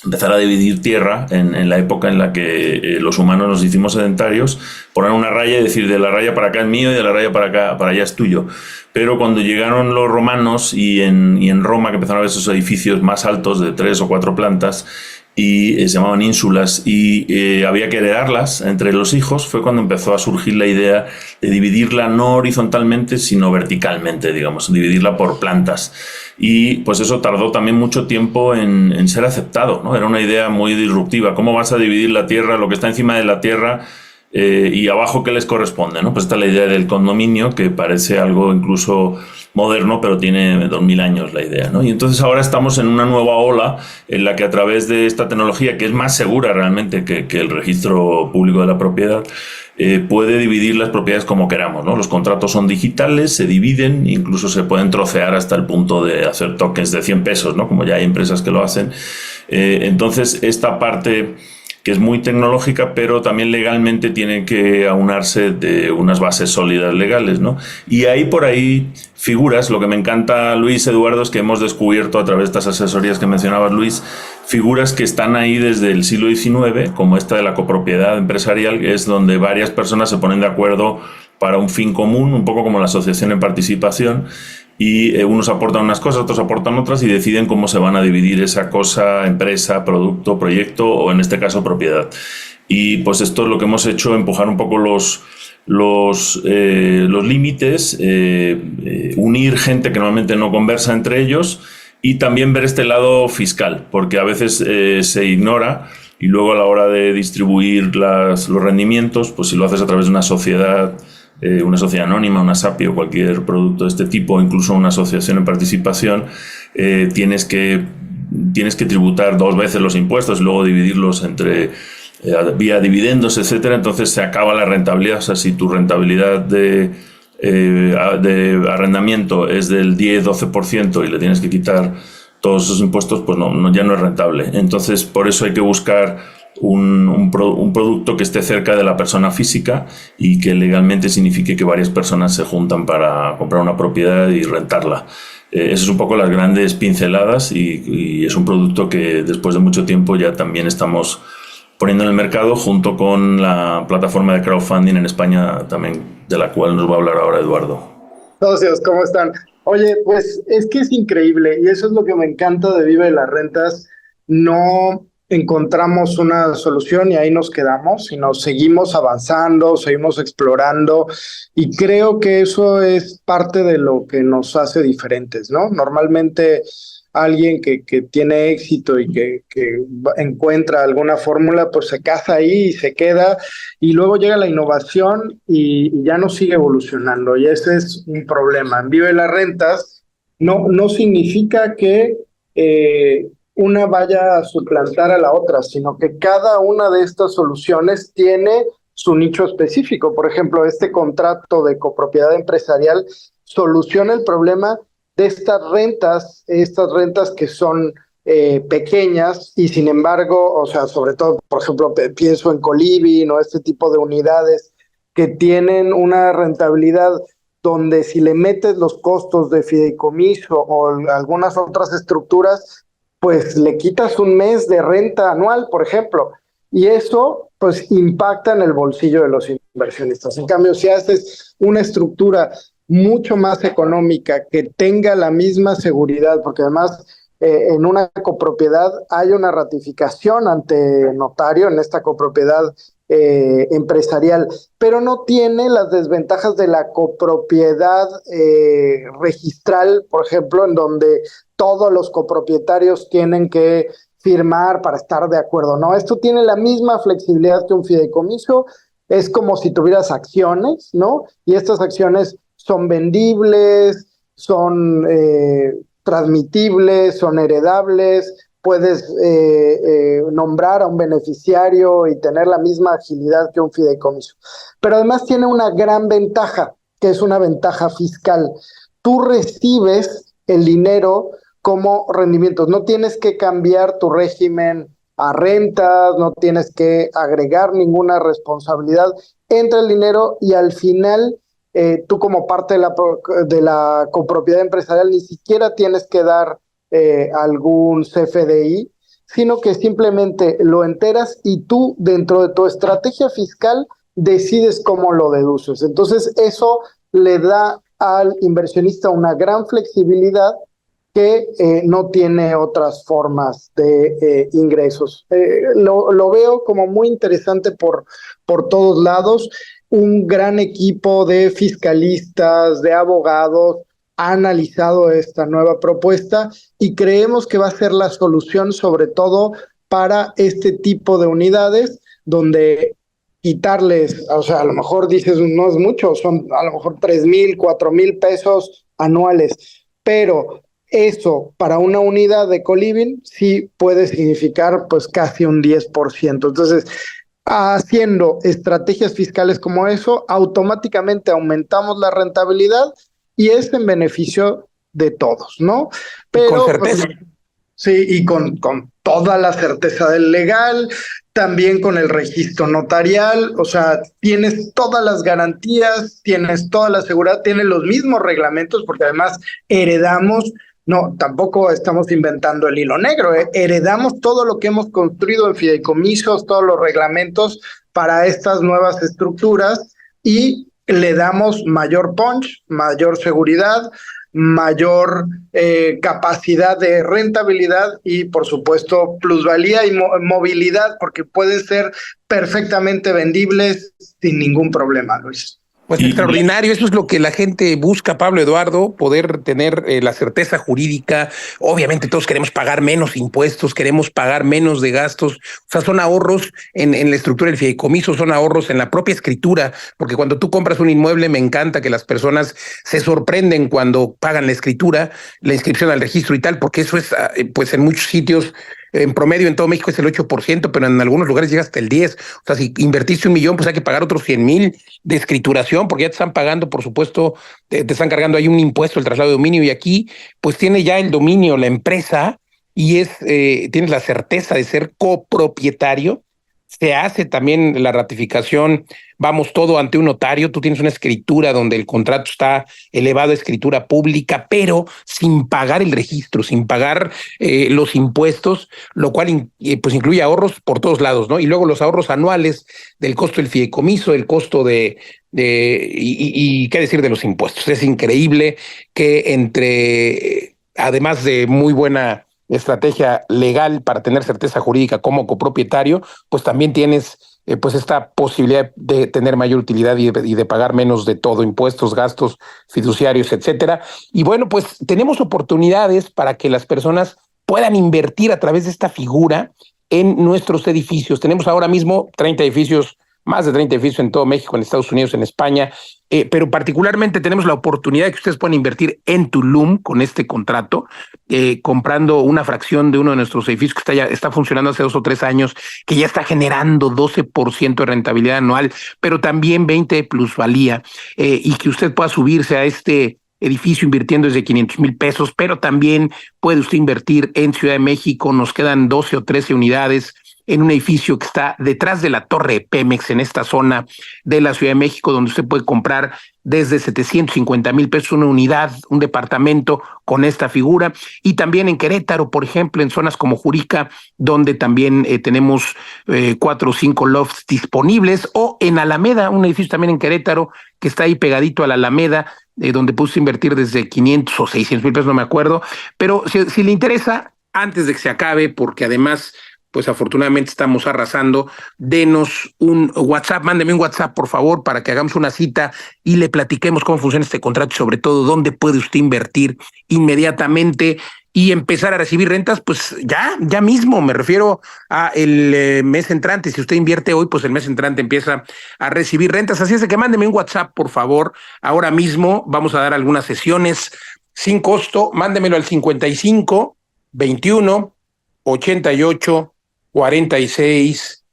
empezar a dividir tierra en la época en la que los humanos nos hicimos sedentarios, poner una raya y decir, de la raya para acá es mío y de la raya para acá, para allá es tuyo. Pero cuando llegaron los romanos y en Roma, que empezaron a ver esos edificios más altos de 3 o 4 plantas, y se llamaban ínsulas, y había que heredarlas entre los hijos, fue cuando empezó a surgir la idea de dividirla no horizontalmente, sino verticalmente, digamos, dividirla por plantas. Y pues eso tardó también mucho tiempo en ser aceptado, ¿no? Era una idea muy disruptiva. ¿Cómo vas a dividir la tierra, lo que está encima de la tierra, y abajo qué les corresponde, ¿no? Pues esta es la idea del condominio, que parece algo incluso moderno, pero tiene 2000 años la idea, ¿no? Y entonces ahora estamos en una nueva ola en la que, a través de esta tecnología, que es más segura realmente que el registro público de la propiedad, puede dividir las propiedades como queramos, ¿no? Los contratos son digitales, se dividen, incluso se pueden trocear hasta el punto de hacer tokens de 100 pesos, ¿no? Como ya hay empresas que lo hacen. Entonces esta parte que es muy tecnológica, pero también legalmente tiene que aunarse de unas bases sólidas legales, ¿no? Y hay por ahí figuras, lo que me encanta, Luis, Eduardo, es que hemos descubierto a través de estas asesorías que mencionabas, Luis, figuras que están ahí desde el siglo XIX, como esta de la copropiedad empresarial, que es donde varias personas se ponen de acuerdo para un fin común, un poco como la asociación en participación, y unos aportan unas cosas, otros aportan otras y deciden cómo se van a dividir esa cosa, empresa, producto, proyecto o en este caso propiedad. Y pues esto es lo que hemos hecho, empujar un poco los límites, unir gente que normalmente no conversa entre ellos y también ver este lado fiscal, porque a veces se ignora y luego a la hora de distribuir los rendimientos, pues si lo haces a través de una sociedad anónima, una SAPI o cualquier producto de este tipo, incluso una asociación en participación, tienes que tributar 2 veces los impuestos y luego dividirlos entre vía dividendos, etcétera. Entonces se acaba la rentabilidad. O sea, si tu rentabilidad de arrendamiento es del 10-12% y le tienes que quitar todos esos impuestos, pues ya no es rentable. Entonces, por eso hay que buscar un producto que esté cerca de la persona física y que legalmente signifique que varias personas se juntan para comprar una propiedad y rentarla. Esas son un poco las grandes pinceladas y es un producto que después de mucho tiempo ya también estamos poniendo en el mercado junto con la plataforma de crowdfunding en España también, de la cual nos va a hablar ahora Eduardo. Socios, ¿cómo están? Oye, pues es que es increíble y eso es lo que me encanta de Vive de las Rentas. No encontramos una solución y ahí nos quedamos, sino seguimos avanzando, seguimos explorando y creo que eso es parte de lo que nos hace diferentes, ¿no? Normalmente alguien que tiene éxito y que encuentra alguna fórmula, pues se casa ahí y se queda y luego llega la innovación y ya no sigue evolucionando y ese es un problema. En Vive las Rentas no significa que una vaya a suplantar a la otra, sino que cada una de estas soluciones tiene su nicho específico. Por ejemplo, este contrato de copropiedad empresarial soluciona el problema de estas rentas que son pequeñas y sin embargo, o sea, sobre todo, por ejemplo, pienso en Coliving o este tipo de unidades que tienen una rentabilidad donde si le metes los costos de fideicomiso o algunas otras estructuras, pues le quitas un mes de renta anual, por ejemplo, y eso pues impacta en el bolsillo de los inversionistas. En cambio, si haces una estructura mucho más económica, que tenga la misma seguridad, porque además en una copropiedad hay una ratificación ante notario en esta copropiedad empresarial, pero no tiene las desventajas de la copropiedad registral, por ejemplo, en donde todos los copropietarios tienen que firmar para estar de acuerdo, ¿no? Esto tiene la misma flexibilidad que un fideicomiso, es como si tuvieras acciones, ¿no? Y estas acciones son vendibles, son transmitibles, son heredables, puedes nombrar a un beneficiario y tener la misma agilidad que un fideicomiso. Pero además tiene una gran ventaja, que es una ventaja fiscal. Tú recibes el dinero como rendimientos, no tienes que cambiar tu régimen a rentas, no tienes que agregar ninguna responsabilidad, entra el dinero y al final tú como parte de la copropiedad empresarial ni siquiera tienes que dar algún CFDI, sino que simplemente lo enteras y tú dentro de tu estrategia fiscal decides cómo lo deduces. Entonces eso le da al inversionista una gran flexibilidad que no tiene otras formas de ingresos. Lo veo como muy interesante por todos lados. Un gran equipo de fiscalistas, de abogados, ha analizado esta nueva propuesta y creemos que va a ser la solución sobre todo para este tipo de unidades donde quitarles, o sea, a lo mejor dices no es mucho, son a lo mejor 3,000, 4,000 pesos anuales, pero eso para una unidad de Coliving sí puede significar pues casi un 10%. Entonces, haciendo estrategias fiscales como eso, automáticamente aumentamos la rentabilidad y es en beneficio de todos, ¿no? Pero, con certeza. Pues, sí, y con toda la certeza del legal, también con el registro notarial, o sea, tienes todas las garantías, tienes toda la seguridad, tienes los mismos reglamentos, porque además heredamos, no, tampoco estamos inventando el hilo negro, heredamos todo lo que hemos construido en fideicomisos, todos los reglamentos para estas nuevas estructuras y le damos mayor punch, mayor seguridad, mayor capacidad de rentabilidad y, por supuesto, plusvalía y movilidad, porque pueden ser perfectamente vendibles sin ningún problema, Luis. Pues extraordinario, eso es lo que la gente busca, Pablo Eduardo, poder tener la certeza jurídica. Obviamente todos queremos pagar menos impuestos, queremos pagar menos de gastos, o sea, son ahorros en la estructura del fideicomiso, son ahorros en la propia escritura, porque cuando tú compras un inmueble me encanta que las personas se sorprenden cuando pagan la escritura, la inscripción al registro y tal, porque eso es, pues en muchos sitios, en promedio en todo México es el 8%, pero en algunos lugares llega hasta el 10%. O sea, si invertiste $1 millón, pues hay que pagar otros 100,000 de escrituración, porque ya te están pagando, por supuesto, te están cargando ahí un impuesto, el traslado de dominio, y aquí pues tiene ya el dominio la empresa y tienes la certeza de ser copropietario. Se hace también la ratificación, vamos todo ante un notario, tú tienes una escritura donde el contrato está elevado a escritura pública, pero sin pagar el registro, sin pagar los impuestos, lo cual pues incluye ahorros por todos lados, ¿no? Y luego los ahorros anuales del costo del fideicomiso, el costo y qué decir de los impuestos. Es increíble que además de muy buena estrategia legal para tener certeza jurídica como copropietario, pues también tienes pues esta posibilidad de tener mayor utilidad y de pagar menos de todo, impuestos, gastos fiduciarios, etcétera. Y bueno, pues tenemos oportunidades para que las personas puedan invertir a través de esta figura en nuestros edificios. Tenemos ahora mismo 30 edificios, más de 30 edificios en todo México, en Estados Unidos, en España, pero particularmente tenemos la oportunidad de que ustedes puedan invertir en Tulum con este contrato, comprando una fracción de uno de nuestros edificios que está funcionando hace 2 o 3 años, que ya está generando 12% de rentabilidad anual, pero también 20% de plusvalía, y que usted pueda subirse a este edificio invirtiendo desde 500,000 pesos, pero también puede usted invertir en Ciudad de México. Nos quedan 12 o 13 unidades en un edificio que está detrás de la torre de Pemex, en esta zona de la Ciudad de México, donde usted puede comprar desde 750,000 pesos una unidad, un departamento con esta figura. Y también en Querétaro, por ejemplo, en zonas como Jurica, donde también tenemos 4 o 5 lofts disponibles, o en Alameda, un edificio también en Querétaro que está ahí pegadito a la Alameda, donde puede invertir desde 500 o 600,000 pesos, no me acuerdo. Pero si le interesa, antes de que se acabe, porque además pues afortunadamente estamos arrasando, denos un WhatsApp, mándeme un WhatsApp, por favor, para que hagamos una cita y le platiquemos cómo funciona este contrato y sobre todo dónde puede usted invertir inmediatamente y empezar a recibir rentas, pues ya mismo, me refiero a el mes entrante. Si usted invierte hoy, pues el mes entrante empieza a recibir rentas. Así es de que mándeme un WhatsApp, por favor. Ahora mismo vamos a dar algunas sesiones sin costo. Mándemelo al 55 21 88 46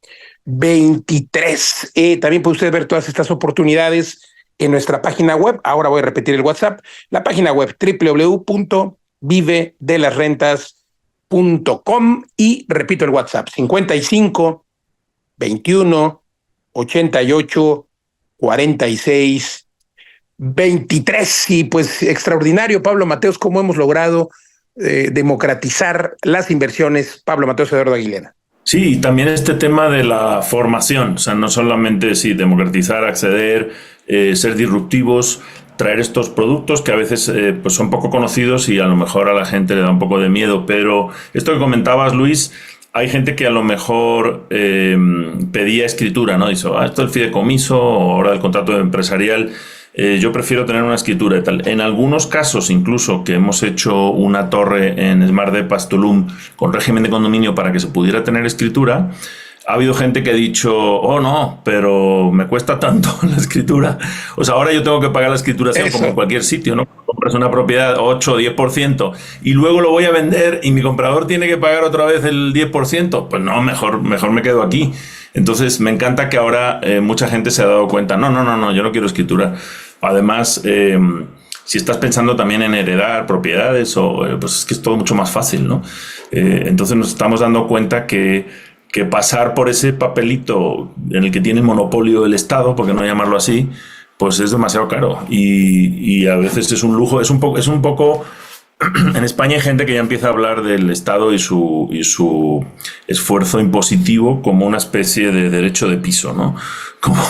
23. También puede usted ver todas estas oportunidades en nuestra página web. Ahora voy a repetir el WhatsApp. La página web www.vivedelasrentas.com y repito el WhatsApp 55 21 88 46 23. Y pues extraordinario, Pablo Mateos, cómo hemos logrado democratizar las inversiones. Pablo Mateos, Eduardo Aguilera. Sí, y también este tema de la formación, o sea, no solamente democratizar, acceder, ser disruptivos, traer estos productos que a veces pues son poco conocidos y a lo mejor a la gente le da un poco de miedo, pero esto que comentabas, Luis, hay gente que a lo mejor pedía escritura, ¿no? Dice, esto del fideicomiso o ahora el contrato empresarial, yo prefiero tener una escritura y tal. En algunos casos, incluso que hemos hecho una torre en Smart Depas Tulum con régimen de condominio para que se pudiera tener escritura, ha habido gente que ha dicho, oh no, pero me cuesta tanto la escritura. O sea, ahora yo tengo que pagar la escrituración como en cualquier sitio, ¿no? Compras una propiedad 8 o 10% y luego lo voy a vender y mi comprador tiene que pagar otra vez el 10%. Pues no, mejor me quedo aquí. Entonces me encanta que ahora mucha gente se ha dado cuenta, no, yo no quiero escritura. Además, Si estás pensando también en heredar propiedades, pues es que es todo mucho más fácil, ¿no? Entonces nos estamos dando cuenta que pasar por ese papelito en el que tiene monopolio el Estado, por qué no llamarlo así, pues es demasiado caro. Y a veces es un lujo, es un poco en España hay gente que ya empieza a hablar del Estado y su esfuerzo impositivo como una especie de derecho de piso, ¿no? Como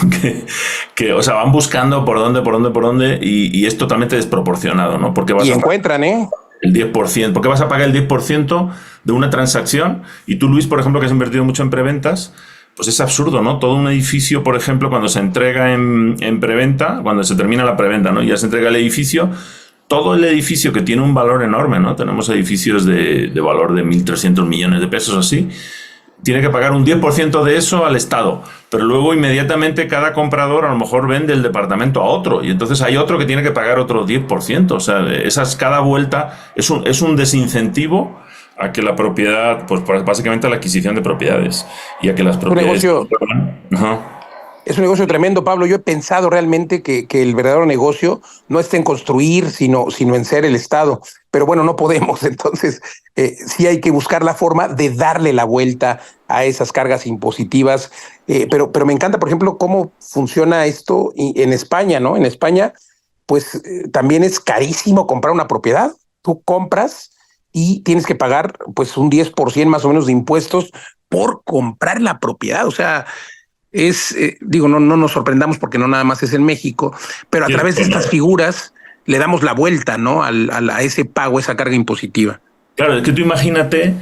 que o sea, van buscando por dónde, y es totalmente desproporcionado, ¿no? Porque y encuentran, el 10%. ¿Por qué vas a pagar el 10% de una transacción? Y tú, Luis, por ejemplo, que has invertido mucho en preventas, pues es absurdo, ¿no? Todo un edificio, por ejemplo, cuando se entrega en preventa, cuando se termina la preventa, ¿no? Y ya se entrega el edificio, todo el edificio que tiene un valor enorme, ¿no? Tenemos edificios de valor de 1.300 millones de pesos así, tiene que pagar un 10% de eso al Estado, pero luego inmediatamente cada comprador a lo mejor vende el departamento a otro, y entonces hay otro que tiene que pagar otro 10%. O sea, cada vuelta es un desincentivo a que la propiedad, pues básicamente a la adquisición de propiedades, y a que las propiedades... Es un negocio tremendo, Pablo. Yo he pensado realmente que el verdadero negocio no está en construir, sino en ser el Estado. Pero bueno, no podemos. Entonces, sí hay que buscar la forma de darle la vuelta a esas cargas impositivas. Pero me encanta, por ejemplo, cómo funciona esto en España, ¿no? En España, pues también es carísimo comprar una propiedad. Tú compras y tienes que pagar pues un 10% más o menos de impuestos por comprar la propiedad. O sea, no nos sorprendamos porque no nada más es en México, pero a través de estas figuras le damos la vuelta, ¿no? A ese pago, esa carga impositiva. Claro, es que tú imagínate,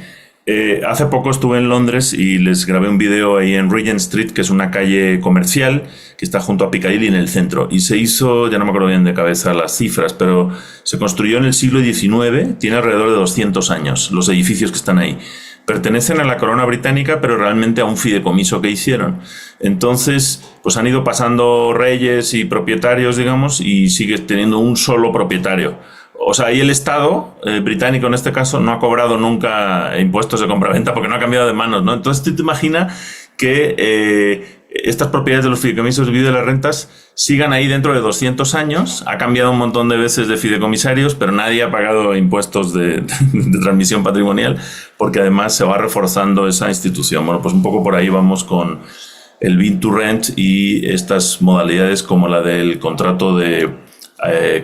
hace poco estuve en Londres y les grabé un video ahí en Regent Street, que es una calle comercial que está junto a Piccadilly en el centro, y se hizo, ya no me acuerdo bien de cabeza las cifras, pero se construyó en el siglo XIX, tiene alrededor de 200 años los edificios que están ahí. Pertenecen a la corona británica, pero realmente a un fideicomiso que hicieron. Entonces, pues han ido pasando reyes y propietarios, digamos, y sigue teniendo un solo propietario. O sea, ahí el Estado británico, en este caso, no ha cobrado nunca impuestos de compraventa porque no ha cambiado de manos, ¿no? Entonces, tú te imaginas que estas propiedades de los fideicomisos de vida de las rentas sigan ahí dentro de 200 años. Ha cambiado un montón de veces de fideicomisarios, pero nadie ha pagado impuestos de transmisión patrimonial, porque además se va reforzando esa institución. Bueno, pues un poco por ahí vamos con el Build to Rent y estas modalidades como la del contrato de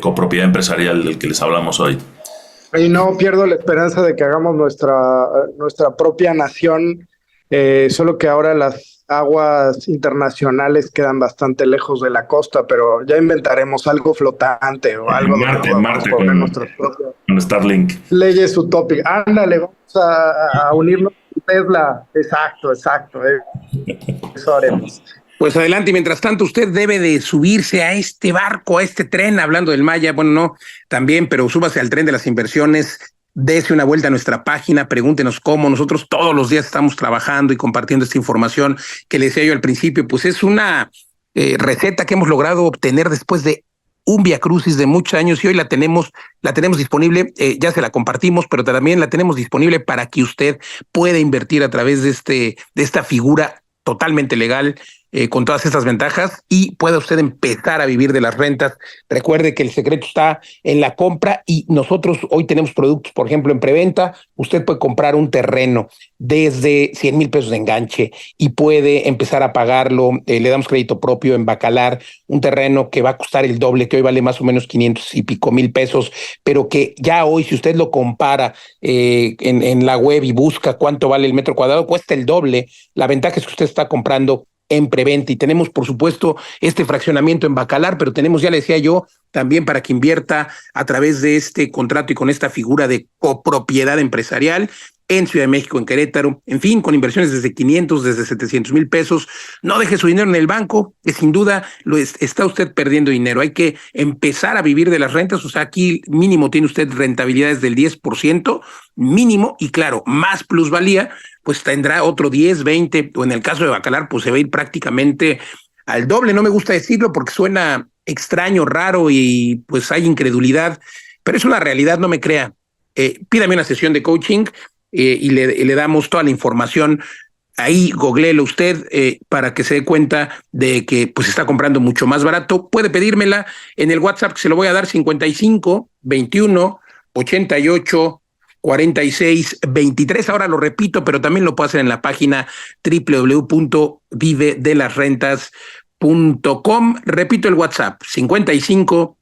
copropiedad empresarial del que les hablamos hoy. Y no pierdo la esperanza de que hagamos nuestra propia nación, solo que ahora las aguas internacionales quedan bastante lejos de la costa, pero ya inventaremos algo flotante o algo en Marte con nuestras propias Starlink. Leyes utópicas. Ándale, vamos a unirnos con Tesla. Exacto. Eso haremos. Pues adelante, y mientras tanto usted debe de subirse a este barco, a este tren, hablando del Maya, bueno, no, también, pero súbase al tren de las inversiones. Dese una vuelta a nuestra página, pregúntenos cómo. Nosotros todos los días estamos trabajando y compartiendo esta información que le decía yo al principio. Pues es una receta que hemos logrado obtener después de un viacrucis de muchos años, y hoy la tenemos disponible. Ya se la compartimos, pero también la tenemos disponible para que usted pueda invertir a través de esta figura totalmente legal, con todas estas ventajas, y pueda usted empezar a vivir de las rentas. Recuerde que el secreto está en la compra, y nosotros hoy tenemos productos, por ejemplo, en preventa. Usted puede comprar un terreno desde 100,000 pesos de enganche y puede empezar a pagarlo. Le damos crédito propio en Bacalar, un terreno que va a costar el doble, que hoy vale más o menos 500 y pico mil pesos, pero que ya hoy, si usted lo compara en la web y busca cuánto vale el metro cuadrado, cuesta el doble. La ventaja es que usted está comprando en preventa, y tenemos, por supuesto, este fraccionamiento en Bacalar, pero tenemos, ya le decía yo, también para que invierta a través de este contrato y con esta figura de copropiedad empresarial en Ciudad de México, en Querétaro, en fin, con inversiones desde 500, desde 700,000 pesos. No deje su dinero en el banco, que sin duda está usted perdiendo dinero. Hay que empezar a vivir de las rentas. O sea, aquí mínimo tiene usted rentabilidades del 10%, mínimo, y claro, más plusvalía, pues tendrá otro 10, 20, o en el caso de Bacalar, pues se va a ir prácticamente al doble. No me gusta decirlo porque suena extraño, raro, y pues hay incredulidad, pero es una realidad, no me crea. Pídame una sesión de coaching y le damos toda la información Ahí googleelo usted para que se dé cuenta de que pues está comprando mucho más barato. Puede pedírmela en el WhatsApp que se lo voy a dar, 55 21 88 46 23. Ahora lo repito, pero también lo puede hacer en la página www.vivedelasrentas.com. Repito el WhatsApp, 55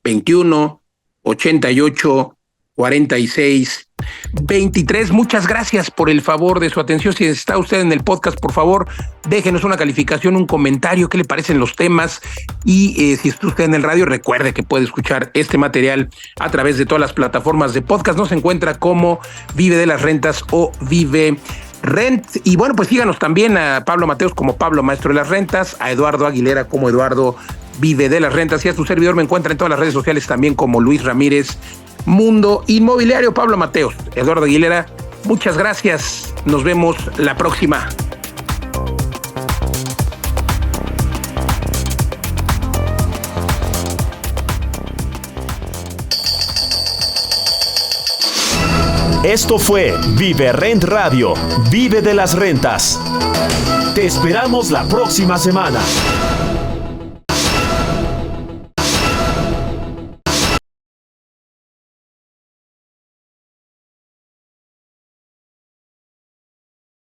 21 88 46 23. Muchas gracias por el favor de su atención. Si está usted en el podcast, por favor, déjenos una calificación, un comentario, qué le parecen los temas. Y si está usted en el radio, recuerde que puede escuchar este material a través de todas las plataformas de podcast. Nos encuentra como Vive de las Rentas o Vive Rent. Y bueno, pues síganos también a Pablo Mateos como Pablo Maestro de las Rentas, a Eduardo Aguilera como Eduardo Vive de las Rentas, y a su servidor me encuentra en todas las redes sociales también como Luis Ramírez Mundo Inmobiliario. Pablo Mateos, Eduardo Aguilera, muchas gracias. Nos vemos la próxima. Esto fue Vive Rent Radio, Vive de las Rentas. Te esperamos la próxima semana.